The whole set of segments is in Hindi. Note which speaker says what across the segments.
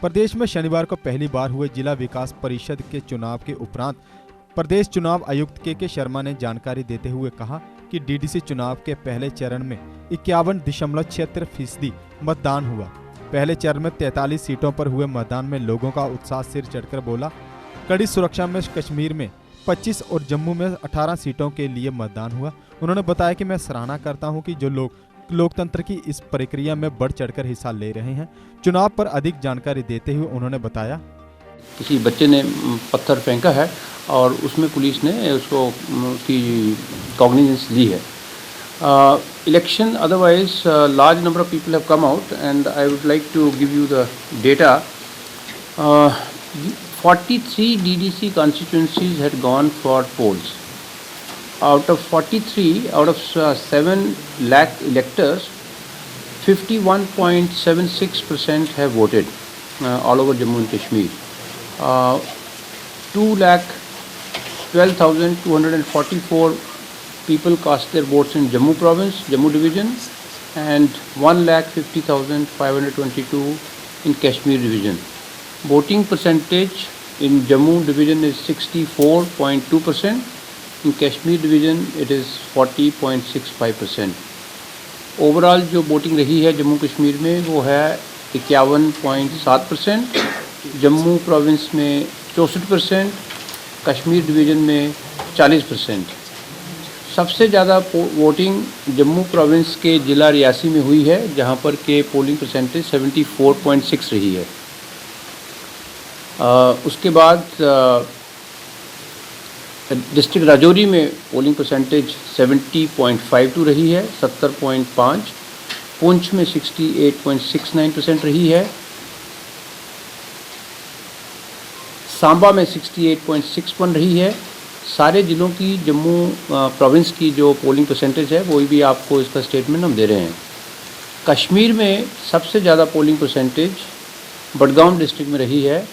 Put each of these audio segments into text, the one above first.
Speaker 1: प्रदेश में शनिवार को पहली बार हुए जिला विकास परिषद के चुनाव के उपरांत प्रदेश चुनाव आयुक्त के शर्मा ने जानकारी देते हुए कहा कि डीडीसी चुनाव के पहले चरण में 51.76% मतदान हुआ। पहले चरण में 43 सीटों पर हुए मतदान में लोगों का उत्साह सिर चढ़कर बोला। कड़ी सुरक्षा में कश्मीर में 25 और जम्मू में 18 सीटों के लिए मतदान हुआ। उन्होंने बताया कि मैं सराहना करता हूं कि जो लोग लोकतंत्र की इस प्रक्रिया में बढ़ चढ़कर हिस्सा ले रहे हैं। चुनाव पर अधिक जानकारी देते हुए उन्होंने बताया,
Speaker 2: किसी बच्चे ने पत्थर फेंका है और उसमें पुलिस ने उसको उसकी कॉग्निजेंस ली है। Election otherwise large number of people have come out and I would like to give you the data. 43 DDC constituencies had gone for polls. Out of 43, out of 7 lakh electors, 51.76% have voted all over Jammu and Kashmir. 2,12,244 people cast their votes in Jammu province, Jammu division, and 1,50,522 in Kashmir division. Voting percentage in Jammu division is 64.2%. In Kashmir division it is 40.65%. Overall जो वोटिंग रही है जम्मू कश्मीर में वो है 51.7%, जम्मू प्रोविंस में 64%, कश्मीर डिवीज़न में 40%। सबसे ज़्यादा वोटिंग जम्मू प्रोविंस के ज़िला रियासी में हुई है, जहां पर के पोलिंग परसेंटेज 74.6 रही है। उसके बाद डिस्ट्रिक्ट राजौरी में पोलिंग परसेंटेज 70.52 रही है, 70.5। पुंछ में 68.69% रही है, सांबा में 68.61 रही है। सारे ज़िलों की जम्मू प्रोविंस की जो पोलिंग परसेंटेज है वही भी आपको इसका स्टेटमेंट हम दे रहे हैं। कश्मीर में सबसे ज़्यादा पोलिंग परसेंटेज बडगाम डिस्ट्रिक्ट में रही है,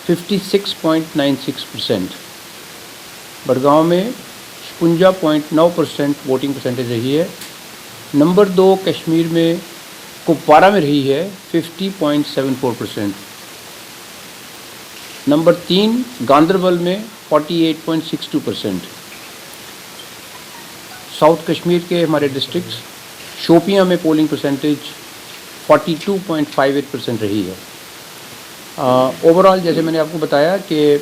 Speaker 2: 56.96%। बडगांव में 56.9% वोटिंग परसेंटेज रही है। नंबर 2 कश्मीर में कुपवारा में रही है 50.74%। नंबर 3 गांदरबल में 48.62%। साउथ कश्मीर के हमारे डिस्ट्रिक्ट्स शोपियां में पोलिंग परसेंटेज 42.58% रही है। ओवरऑल जैसे मैंने आपको बताया कि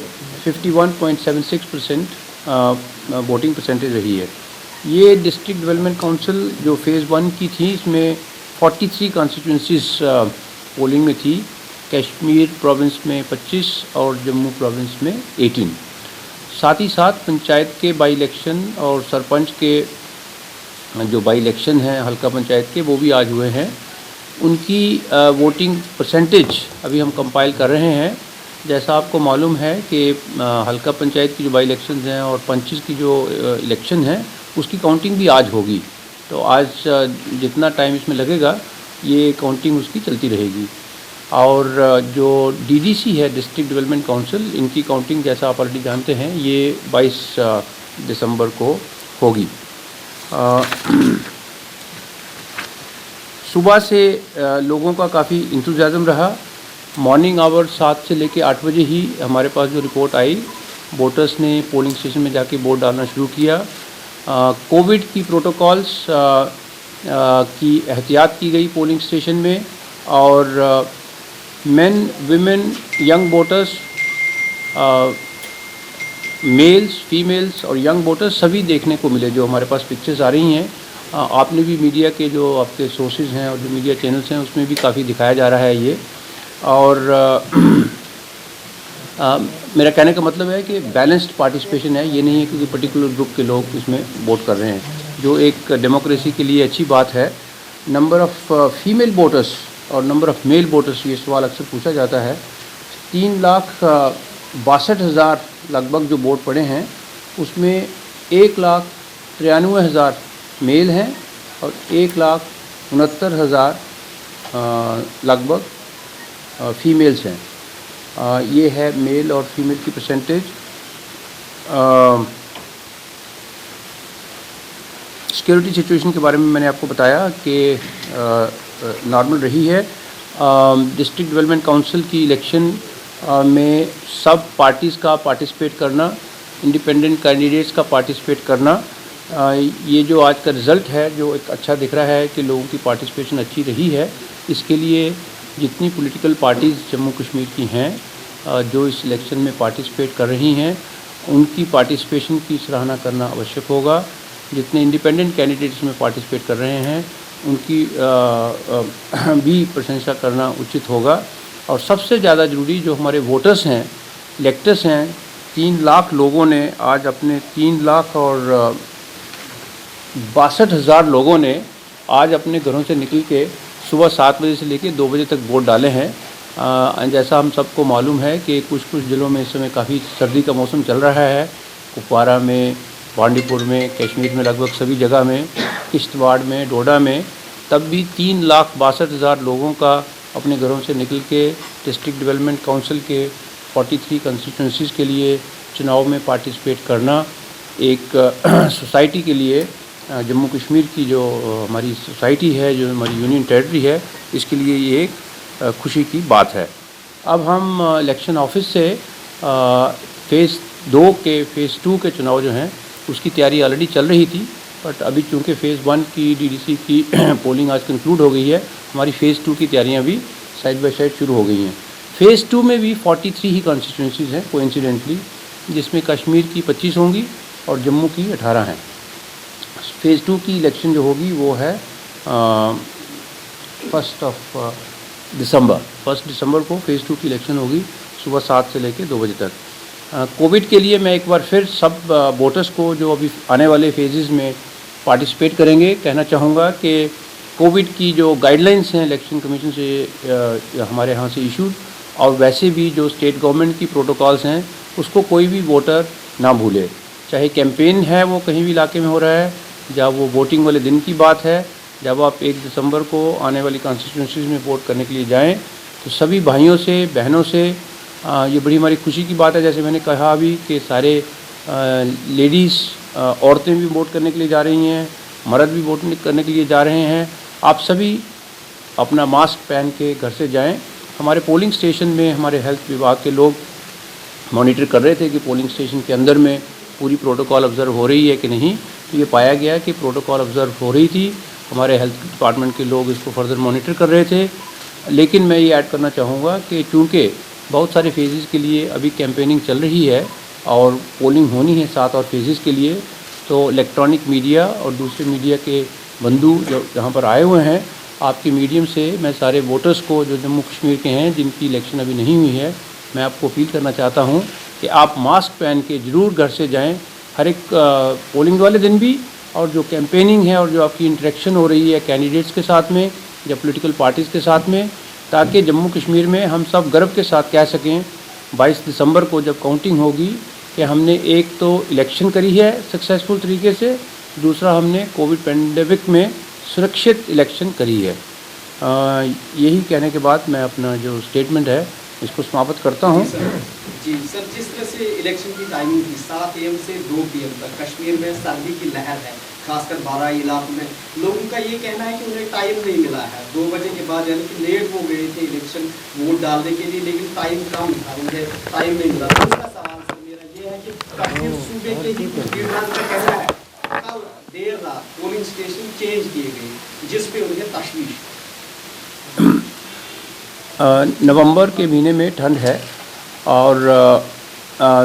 Speaker 2: 51.76% वोटिंग परसेंटेज रही है। ये डिस्ट्रिक्ट डेवलपमेंट काउंसिल जो फ़ेज़ 1 की थी, इसमें 43 कॉन्स्टिट्यूंसीज पोलिंग में थी, कश्मीर प्रोविंस में 25 और जम्मू प्रोविंस में 18। साथ ही साथ पंचायत के बाई इलेक्शन और सरपंच के जो बाई इलेक्शन हैं हल्का पंचायत के, वो भी आज हुए हैं। उनकी वोटिंग परसेंटेज अभी हम कंपाइल कर रहे हैं। जैसा आपको मालूम है कि हल्का पंचायत की जो बाई इलेक्शंस हैं और पंचेस की जो इलेक्शन है उसकी काउंटिंग भी आज होगी। तो आज जितना टाइम इसमें लगेगा ये काउंटिंग उसकी चलती रहेगी। और जो डीडीसी है डिस्ट्रिक्ट डेवलपमेंट काउंसिल, इनकी काउंटिंग जैसा आप ऑलरेडी जानते हैं ये 22 दिसंबर को होगी। सुबह से लोगों का काफ़ी इंतज़ाम रहा। मॉर्निंग आवर 7 से लेकर 8 बजे ही हमारे पास जो रिपोर्ट आई, वोटर्स ने पोलिंग स्टेशन में जाके वोट डालना शुरू किया। कोविड की प्रोटोकॉल्स की एहतियात की गई पोलिंग स्टेशन में, और main women young voters, mails females और यंग वोटर्स सभी देखने को मिले। जो हमारे पास पिक्चर्स आ रही हैं, आपने भी मीडिया के जो आपके सोर्सेज हैं और जो मीडिया चैनल्स हैं उसमें भी काफ़ी दिखाया जा रहा है ये। और मेरा कहने का मतलब है कि बैलेंस्ड पार्टिसिपेशन है, ये नहीं है कि पर्टिकुलर ग्रुप के लोग इसमें वोट कर रहे हैं, जो एक डेमोक्रेसी के लिए अच्छी बात है। नंबर ऑफ़ फीमेल वोटर्स और नंबर ऑफ़ मेल वोटर्स, ये सवाल अक्सर पूछा जाता है। 3,62,000 लगभग जो वोट पड़े हैं उसमें 1,93,000 मेल हैं और 1,69,000 लगभग फीमेल्स हैं। ये है मेल और फीमेल की परसेंटेज। सिक्योरिटी सिचुएशन के बारे में मैंने आपको बताया कि नॉर्मल रही है। डिस्ट्रिक्ट डेवलपमेंट काउंसिल की इलेक्शन में सब पार्टीज़ का पार्टिसिपेट करना, इंडिपेंडेंट कैंडिडेट्स का पार्टिसिपेट करना, ये जो आज का रिज़ल्ट है जो एक अच्छा दिख रहा है कि लोगों की पार्टिसिपेशन अच्छी रही है। इसके लिए जितनी पॉलिटिकल पार्टीज़ जम्मू कश्मीर की हैं जो इस इलेक्शन में पार्टिसिपेट कर रही हैं उनकी पार्टिसिपेशन की सराहना करना आवश्यक होगा। जितने इंडिपेंडेंट कैंडिडेट्स में पार्टिसिपेट कर रहे हैं उनकी भी प्रशंसा करना उचित होगा। और सबसे ज़्यादा ज़रूरी जो हमारे वोटर्स हैं, इलेक्टर्स हैं, 3 लाख लोगों ने आज अपने 3,62,000 लोगों ने आज अपने घरों से निकल के सुबह 7 बजे से लेकर 2 बजे तक वोट डाले हैं। जैसा हम सबको मालूम है कि कुछ ज़िलों में इस समय काफ़ी सर्दी का मौसम चल रहा है, कुपवारा में, बांडीपुर में, कश्मीर में, लगभग सभी जगह में, किश्तवाड़ में, डोडा में, तब भी 3,62,000 लोगों का अपने घरों से निकल के डिस्ट्रिक्ट डेवलपमेंट काउंसिल के 43 कंस्टिट्यूंसीज़ के लिए चुनाव में पार्टिसिपेट करना एक सोसाइटी के लिए, जम्मू कश्मीर की जो हमारी सोसाइटी है, जो हमारी यूनियन टेरिटरी है, इसके लिए ये एक खुशी की बात है। अब हम इलेक्शन ऑफिस से फ़ेज़ 2 के फ़ेज़ 2 के चुनाव जो हैं उसकी तैयारी ऑलरेडी चल रही थी, बट अभी चूँकि फ़ेज़ 1 की डीडीसी की पोलिंग आज कंक्लूड हो गई है, हमारी फ़ेज़ 2 की तैयारियां भी साइड बाय साइड शुरू हो गई हैं। फ़ेज़ 2 में भी 43 ही कॉन्स्टिट्यूंसीज़ हैं कोइंसिडेंटली, जिसमें कश्मीर की 25 होंगी और जम्मू की 18 हैं। फ़ेज़ 2 की इलेक्शन जो होगी वो है 1 दिसंबर को फ़ेज़ 2 की इलेक्शन होगी, सुबह 7 से लेकर 2 बजे तक। कोविड के लिए मैं एक बार फिर सब वोटर्स को जो अभी आने वाले फेजेज़ में पार्टिसिपेट करेंगे कहना चाहूँगा कि कोविड की जो गाइडलाइंस हैं इलेक्शन कमीशन से हमारे यहाँ से इशूड, और वैसे भी जो स्टेट गवर्नमेंट की प्रोटोकॉल्स हैं उसको कोई भी वोटर ना भूले। चाहे कैंपेन है वो कहीं भी इलाके में हो रहा है, जब वो वोटिंग वाले दिन की बात है, जब आप 1 दिसंबर को आने वाली कॉन्स्टिट्यूंसीज़ में वोट करने के लिए जाएं तो सभी भाइयों से, बहनों से ये बड़ी हमारी खुशी की बात है। जैसे मैंने कहा अभी कि सारे लेडीज़, औरतें भी वोट करने के लिए जा रही हैं, मर्द भी वोट करने के लिए जा रहे हैं। आप सभी अपना मास्क पहन के घर से जाएं। हमारे पोलिंग स्टेशन में हमारे हेल्थ विभाग के लोग मॉनिटर कर रहे थे कि पोलिंग स्टेशन के अंदर में पूरी प्रोटोकॉल ऑब्ज़र्व हो रही है कि नहीं, तो ये पाया गया कि प्रोटोकॉल ऑब्ज़र्व हो रही थी। हमारे हेल्थ डिपार्टमेंट के लोग इसको फर्दर मॉनिटर कर रहे थे। लेकिन मैं ये ऐड करना चाहूँगा कि चूँकि बहुत सारे फेजेज़ के लिए अभी कैंपेनिंग चल रही है और पोलिंग होनी है 7 और फेजेज़ के लिए, तो इलेक्ट्रॉनिक मीडिया और दूसरे मीडिया के बंधु जो यहाँ पर आए हुए हैं, आपके मीडियम से मैं सारे वोटर्स को जो जम्मू कश्मीर के हैं जिनकी इलेक्शन अभी नहीं हुई है, मैं आपको अपील करना चाहता हूँ कि आप मास्क पहन के ज़रूर घर से जाएं, हर एक पोलिंग वाले दिन भी, और जो कैंपेनिंग है और जो आपकी इंटरेक्शन हो रही है कैंडिडेट्स के साथ में या पॉलिटिकल पार्टीज़ के साथ में, ताकि जम्मू कश्मीर में हम सब गर्व के साथ कह सकें 22 दिसंबर को जब काउंटिंग होगी कि हमने एक तो इलेक्शन करी है सक्सेसफुल तरीके से, दूसरा हमने कोविड पेंडेमिक में सुरक्षित इलेक्शन करी है। यही कहने के बाद मैं अपना जो स्टेटमेंट है इसको समाप्त करता हूँ।
Speaker 3: जी सर, जिस तरह से इलेक्शन की टाइमिंग थी 7 AM से 2 PM तक, कश्मीर में सर्दी की लहर है, खासकर 12 इलाकों में, लोगों का ये कहना है कि उन्हें टाइम नहीं मिला है 2 बजे के बाद, यानी कि लेट हो गए थे इलेक्शन वोट डालने के लिए, लेकिन टाइम कम था, उन्हें टाइम नहीं मिला। दूसरा सवाल सर मेरा ये है कि कश्मीर सूबे के ही कुछ लीडर्स का कहना है कल देर रात पोलिंग स्टेशन चेंज किए गए, जिस पे उन्हें तशवीश।
Speaker 2: नवंबर के महीने में ठंड है और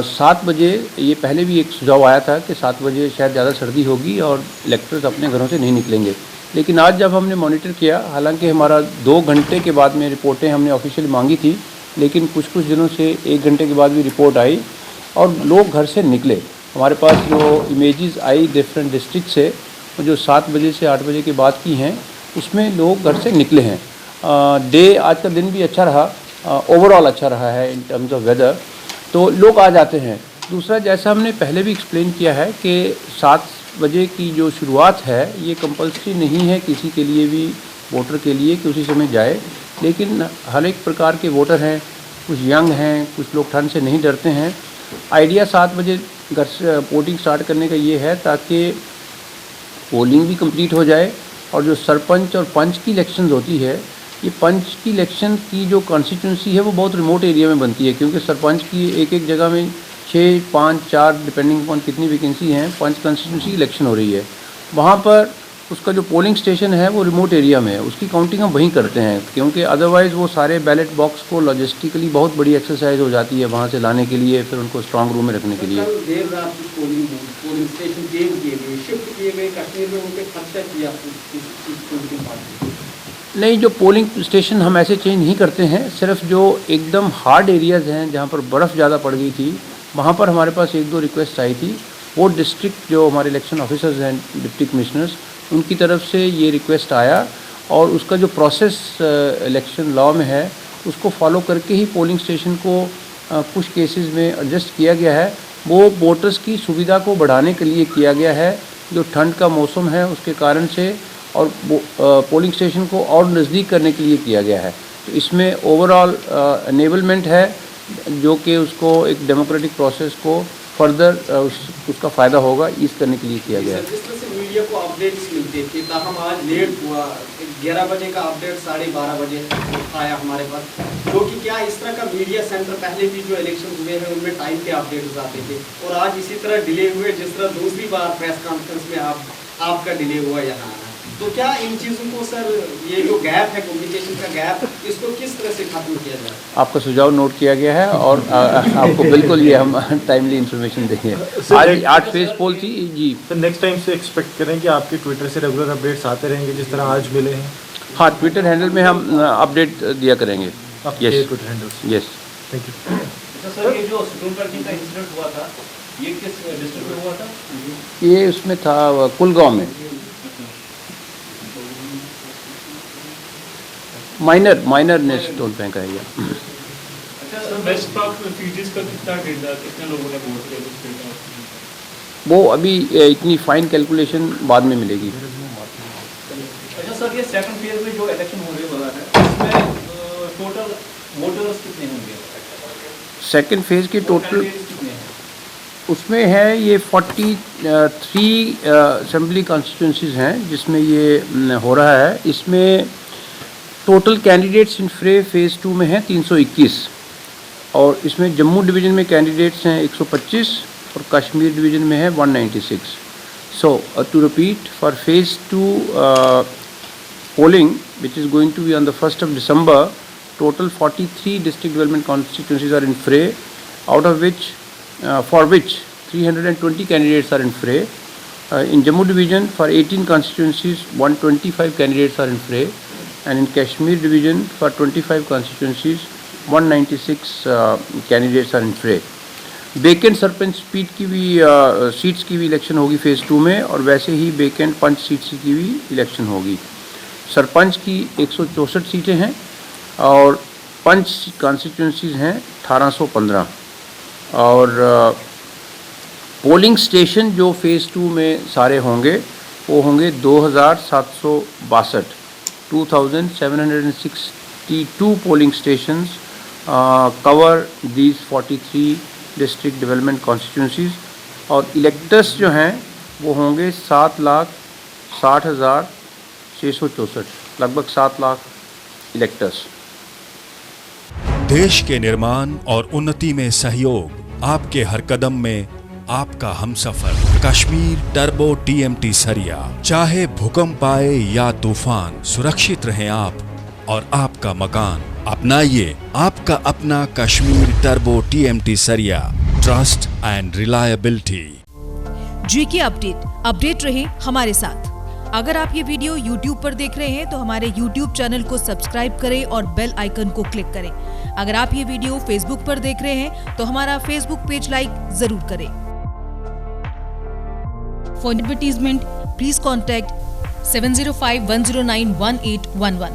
Speaker 2: 7 बजे, ये पहले भी एक सुझाव आया था कि 7 बजे शायद ज़्यादा सर्दी होगी और इलेक्टर्स अपने घरों से नहीं निकलेंगे, लेकिन आज जब हमने मॉनिटर किया, हालांकि हमारा 2 घंटे के बाद में रिपोर्टें हमने ऑफिशियल मांगी थी, लेकिन कुछ दिनों से 1 घंटे के बाद भी रिपोर्ट आई और लोग घर से निकले। हमारे पास जो इमेजेस आई डिफरेंट डिस्ट्रिक्ट से, जो 7 बजे से 8 बजे के बाद की हैं, उसमें लोग घर से निकले हैं। डे आज का दिन भी अच्छा रहा, ओवरऑल अच्छा रहा है इन टर्म्स ऑफ वेदर, तो लोग आ जाते हैं। दूसरा, जैसा हमने पहले भी एक्सप्लेन किया है कि 7 बजे की जो शुरुआत है ये कंपल्सरी नहीं है किसी के लिए भी, वोटर के लिए कि उसी समय जाए, लेकिन हर एक प्रकार के वोटर हैं, कुछ यंग हैं, कुछ लोग ठंड से नहीं डरते हैं। आइडिया 7 बजे घर से वोटिंग स्टार्ट करने का ये है ताकि पोलिंग भी कंप्लीट हो जाए और जो सरपंच और पंच की इलेक्शंस होती है ये पंच की इलेक्शन की जो कॉन्स्टिट्यूंसी है वो बहुत रिमोट एरिया में बनती है, क्योंकि सरपंच की एक एक जगह में 6, 5, 4 डिपेंडिंग अपॉन कितनी वैकेंसी हैं, पंच कॉन्स्टिट्यूंसी की इलेक्शन हो रही है। वहाँ पर उसका जो पोलिंग स्टेशन है वो रिमोट एरिया में है, उसकी काउंटिंग हम वहीं करते हैं, क्योंकि अदरवाइज़ वो सारे बैलेट बॉक्स को लॉजिस्टिकली बहुत बड़ी एक्सरसाइज हो जाती है वहाँ से लाने के लिए, फिर उनको स्ट्रांग रूम में रखने के लिए।
Speaker 3: देर रात पोलिंग स्टेशन चेंज किए गए, शिफ्ट किए गए कश्मीर में, उनके खर्चा किया
Speaker 2: नहीं, जो पोलिंग स्टेशन हम ऐसे चेंज नहीं करते हैं, सिर्फ जो एकदम हार्ड एरियाज़ हैं जहाँ पर बर्फ़ ज़्यादा पड़ गई थी वहाँ पर हमारे पास 1-2 रिक्वेस्ट आई थी। वो डिस्ट्रिक्ट जो हमारे इलेक्शन ऑफिसर्स हैं, डिप्टी कमिश्नर्स, उनकी तरफ से ये रिक्वेस्ट आया और उसका जो प्रोसेस इलेक्शन लॉ में है उसको फॉलो करके ही पोलिंग स्टेशन को कुछ केसेस में एडजस्ट किया गया है। वो वोटर्स की सुविधा को बढ़ाने के लिए किया गया है, जो ठंड का मौसम है उसके कारण से, और पोलिंग स्टेशन को और नज़दीक करने के लिए किया गया है। तो इसमें ओवरऑल एनेबलमेंट है जो कि उसको एक डेमोक्रेटिक प्रोसेस को फर्दर उसका फ़ायदा होगा, इस करने के लिए किया गया है।
Speaker 3: जिस तरह से मीडिया को अपडेट्स मिलते थे, ताहम आज लेट हुआ, 11 बजे का अपडेट 12:30 बजे आया हमारे पास, जो कि क्या इस तरह का मीडिया सेंटर पहले भी जो इलेक्शन हुए हैं उनमें टाइम पे अपडेट्स आते थे, और आज इसी तरह डिले हुए, जिस तरह दूसरी बार प्रेस कॉन्फ्रेंस में आपका डिले हुआ यहाँ आना, तो क्या इन चीज़ों को सर, ये जो गैप है, कम्युनिकेशन का गैप, इसको किस तरह से खत्म किया जाए?
Speaker 2: आपका सुझाव नोट किया गया है और आपको बिल्कुल ये हम टाइमली इंफॉर्मेशन देंगे। आज 8 फेज पोल थी जी।
Speaker 4: तो नेक्स्ट टाइम से एक्सपेक्ट करें कि आपके ट्विटर से रेगुलर अपडेट्स आते रहेंगे जिस तरह आज मिले हैं?
Speaker 2: हाँ, ट्विटर हैंडल में हम अपडेट दिया करेंगे।
Speaker 4: Yes, Twitter handle.
Speaker 2: Yes,
Speaker 4: thank you.
Speaker 5: Sir, ये जो स्टोन क्रशिंग का इंसिडेंट हुआ था, ये किस डिस्ट्रिक्ट में हुआ था?
Speaker 2: ये उसमें था कुलगांव में। माइनर ने स्टोन फेंका है।
Speaker 5: अच्छा सर, वेस्ट पाक रिफ्यूजीज का कितना डेटा, कितने लोगों ने वोट किया?
Speaker 2: वो अभी इतनी फाइन कैलकुलेशन बाद में मिलेगी।
Speaker 5: अच्छा सर, ये सेकंड फेज में जो इलेक्शन होने वाला है इसमें टोटल वोटर्स कितने होंगे?
Speaker 2: सेकंड फेज के टोटल उसमें है ये 43 असेंबली कॉन्स्टिट्यूंसीज हैं जिसमें ये हो रहा है। इसमें टोटल कैंडिडेट्स इन फ्रे फेज़ 2 में हैं 321, और इसमें जम्मू डिवीज़न में कैंडिडेट्स हैं 125 और कश्मीर डिवीज़न में है 196। So to repeat, for phase 2 polling which is going to be on the 1st of December, total 43 district development constituencies are in fray, out of which for which 320 candidates are in fray. In Jammu division, for 18 constituencies 125 candidates are in fray, and in Kashmir division for 25 constituencies 196 candidates are in fray. Vacant sarpanch seats की भी इलेक्शन होगी फेज़ 2 में, और वैसे ही वेकेंट पंच सीट्स की भी इलेक्शन होगी। सरपंच की 164 सीटें हैं और पंच कॉन्स्टिट्यूंसीज़ हैं 1815, और पोलिंग स्टेशन जो फेज़ 2 में सारे होंगे वो होंगे 2762, 2762 polling stations cover these 43 district development constituencies, और इलेक्टर्स जो हैं वो होंगे 7,60,664, लगभग 7 लाख इलेक्टर्स।
Speaker 6: देश के निर्माण और उन्नति में सहयोग, आपके हर कदम में आपका हमसफर। कश्मीर टर्बो TMT सरिया, चाहे भूकंप आए या तूफान, सुरक्षित रहें आप और आपका मकान। अपनाइए आपका अपना कश्मीर टर्बो TMT सरिया, trust and reliability.
Speaker 7: GK update रहे हमारे साथ। अगर आप ये वीडियो YouTube पर देख रहे हैं तो हमारे YouTube चैनल को सब्सक्राइब करें और बेल आइकन को क्लिक करें। अगर आप ये वीडियो Facebook पर देख रहे हैं तो हमारा Facebook पेज लाइक जरूर करें। For advertisement, please contact 705-109-1811.